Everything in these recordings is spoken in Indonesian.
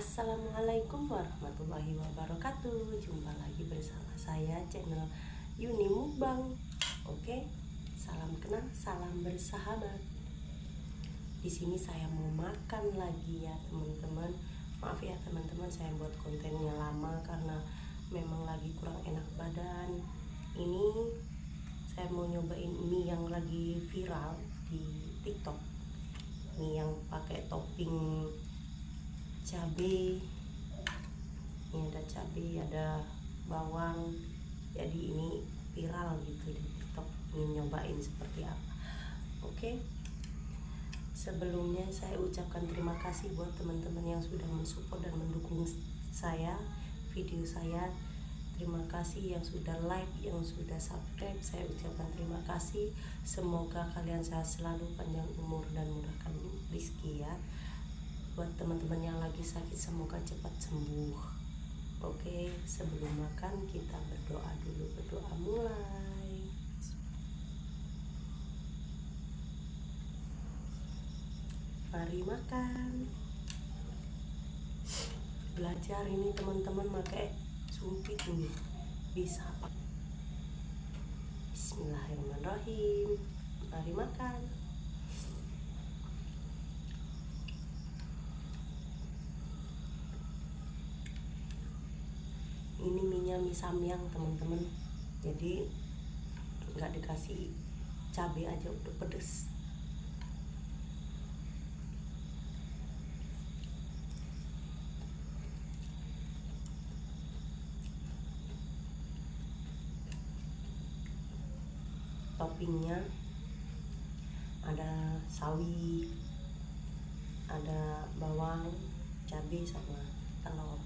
Assalamualaikum warahmatullahi wabarakatuh. Jumpa lagi bersama saya channel Yuni Mukbang. Oke, salam kenal, salam bersahabat. Di sini saya mau makan lagi ya teman-teman. Maaf ya teman-teman, saya buat kontennya lama karena memang lagi kurang enak badan. Ini saya mau nyobain mie yang lagi viral di TikTok. Mie yang pakai topping cabai. Ini ada cabai, ada bawang. Jadi ini viral gitu di TikTok. Ingin nyobain seperti apa. Oke. Sebelumnya saya ucapkan terima kasih buat teman-teman yang sudah mensupport dan mendukung saya, video saya. Terima kasih yang sudah like, yang sudah subscribe. Saya ucapkan terima kasih. Semoga kalian sehat selalu, panjang umur dan murahkan rezeki ya. Buat teman-teman yang lagi sakit, semoga cepat sembuh. Oke, sebelum makan kita berdoa dulu. Berdoa mulai. Mari makan. Belajar ini teman-teman pakai sumpit ini bisa apa? Bismillahirrahmanirrahim. Mari makan. Ini minyak mie samyang teman-teman, jadi nggak dikasih cabai aja udah pedes. Toppingnya ada sawi, ada bawang, cabai sama telur.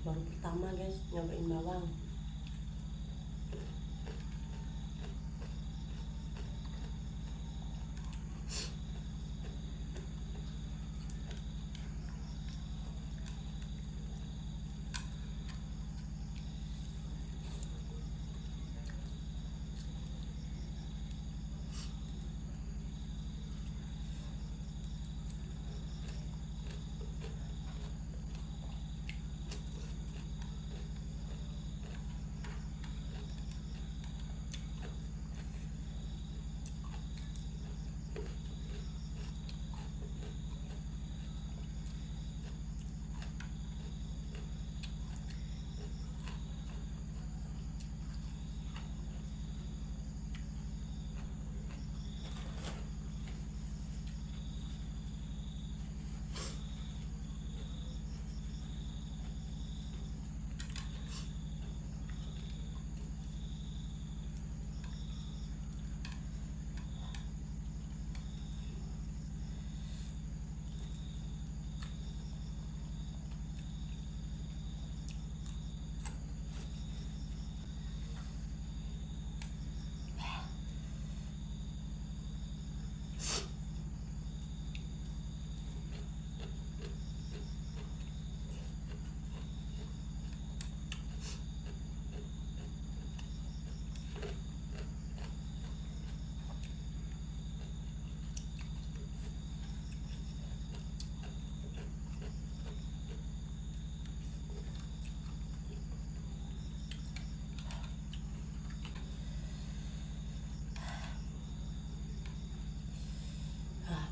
Baru pertama guys nyobain bawang.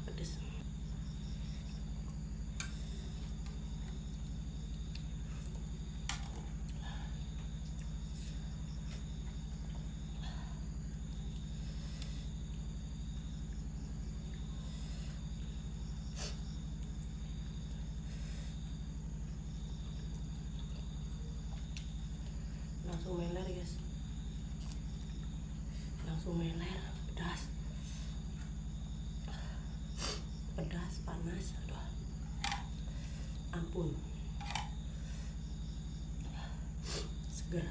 Pedes. Langsung meler guys, langsung meler. Pedas panas, aduh ampun, segar.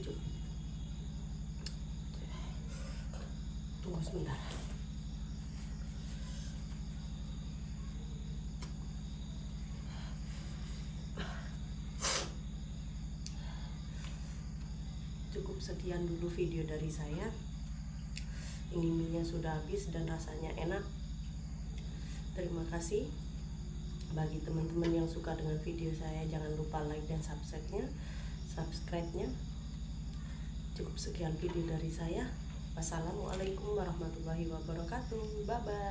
cukup. Tunggu sebentar. Cukup sekian dulu video dari saya. Ini mie-nya sudah habis dan rasanya enak. Terima kasih. Bagi teman-teman yang suka dengan video saya, jangan lupa like dan subscribe-nya. Cukup sekian video dari saya. Wassalamualaikum warahmatullahi wabarakatuh. Bye bye.